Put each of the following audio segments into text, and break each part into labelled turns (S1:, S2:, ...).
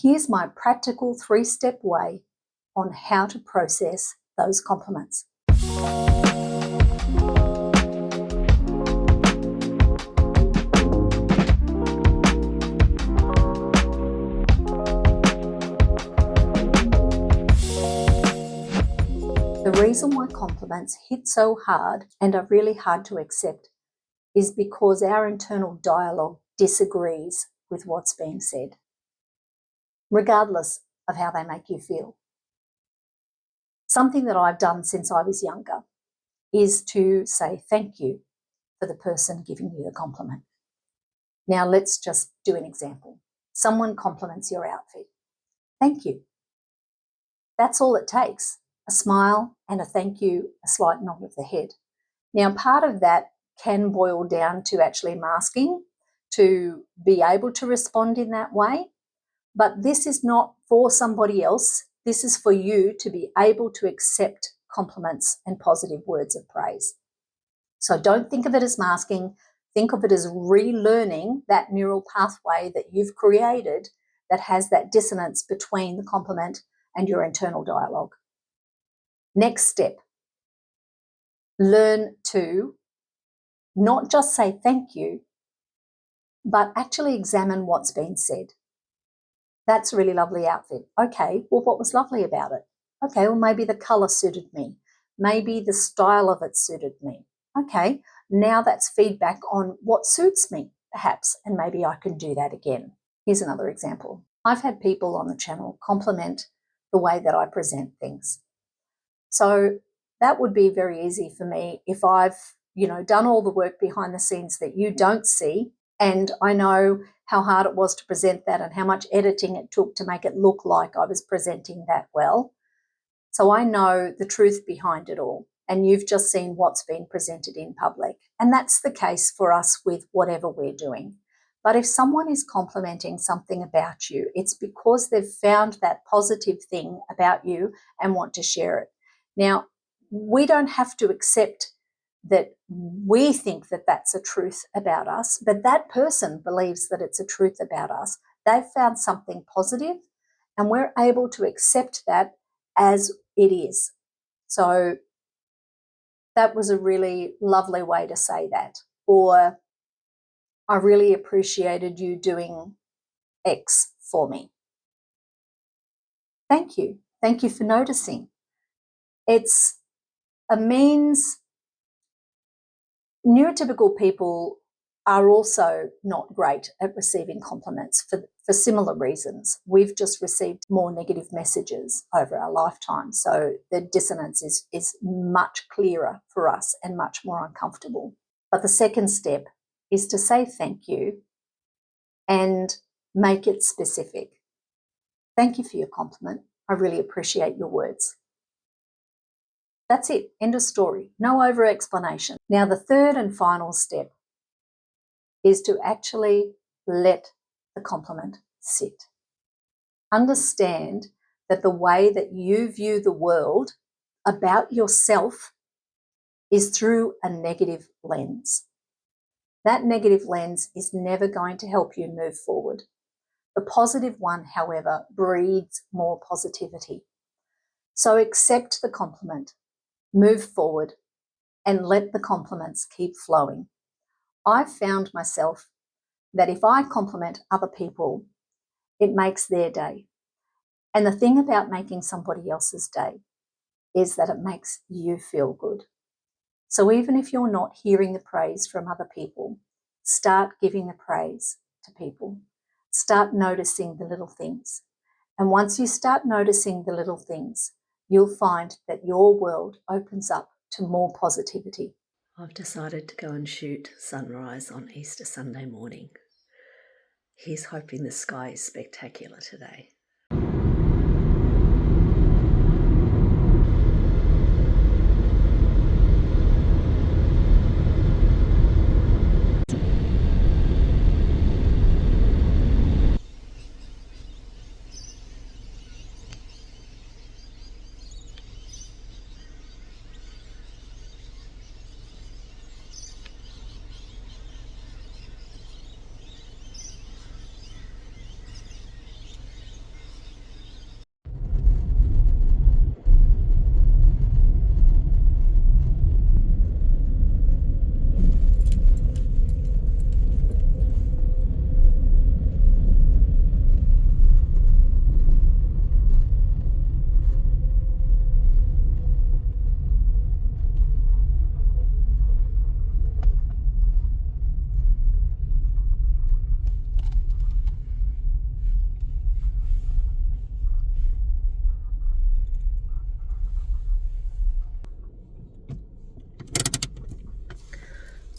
S1: Here's my practical 3-step way on how to process those compliments. The reason why compliments hit so hard and are really hard to accept is because our internal dialogue disagrees with what's being said, regardless of how they make you feel. Something that I've done since I was younger is to say thank you for the person giving you the compliment. Now let's just do an example. Someone compliments your outfit. Thank you. That's all it takes. A smile and a thank you, a slight nod of the head. Now, part of that can boil down to actually masking to be able to respond in that way. But this is not for somebody else. This is for you to be able to accept compliments and positive words of praise. So don't think of it as masking. Think of it as relearning that neural pathway that you've created that has that dissonance between the compliment and your internal dialogue. Next step, learn to not just say thank you, but actually examine what's been said. That's a really lovely outfit. Okay, well, what was lovely about it? Okay, well, maybe the colour suited me. Maybe the style of it suited me. Okay, now that's feedback on what suits me, perhaps, and maybe I can do that again. Here's another example. I've had people on the channel compliment the way that I present things. So that would be very easy for me if I've, done all the work behind the scenes that you don't see, and I know how hard it was to present that and how much editing it took to make it look like I was presenting that well. So I know the truth behind it all, and you've just seen what's been presented in public. And that's the case for us with whatever we're doing. But if someone is complimenting something about you, it's because they've found that positive thing about you and want to share it. Now, we don't have to accept that we think that that's a truth about us, but that person believes that it's a truth about us. They've found something positive, and we're able to accept that as it is. So that was a really lovely way to say that. Or, I really appreciated you doing X for me. Thank you. Thank you for noticing. It's a means. Neurotypical people are also not great at receiving compliments for similar reasons. We've just received more negative messages over our lifetime, so the dissonance is much clearer for us and much more uncomfortable. But the second step is to say thank you and make it specific. Thank you for your compliment. I really appreciate your words. That's it. End of story. No over explanation. Now, the third and final step is to actually let the compliment sit. Understand that the way that you view the world about yourself is through a negative lens. That negative lens is never going to help you move forward. The positive one, however, breeds more positivity. So accept the compliment. Move forward and let the compliments keep flowing. I've found myself that if I compliment other people, it makes their day. And the thing about making somebody else's day is that it makes you feel good. So even if you're not hearing the praise from other people, start giving the praise to people. Start noticing the little things. And once you start noticing the little things, you'll find that your world opens up to more positivity.
S2: I've decided to go and shoot sunrise on Easter Sunday morning. Here's hoping the sky is spectacular today.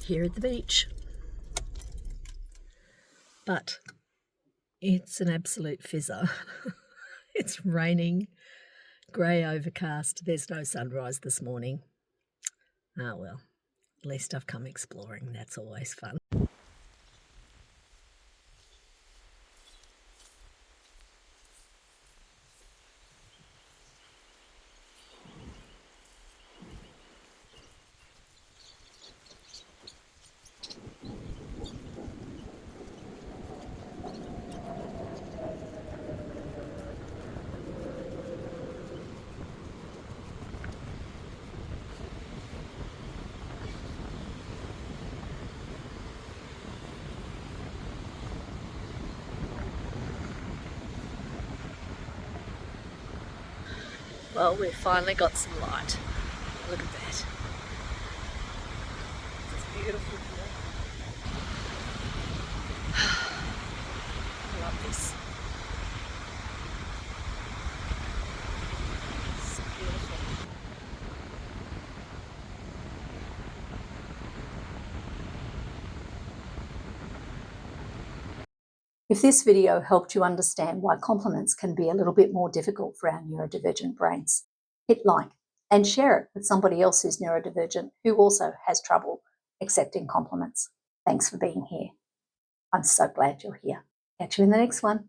S2: here at the beach. But it's an absolute fizzer. It's raining, grey overcast. There's no sunrise this morning. Ah, well, at least I've come exploring. That's always fun. Well, we've finally got some light. Look at that. It's beautiful here. I love this. It's beautiful.
S1: If this video helped you understand why compliments can be a little bit more difficult for our neurodivergent brains, hit like and share it with somebody else who's neurodivergent who also has trouble accepting compliments. Thanks for being here. I'm so glad you're here. Catch you in the next one.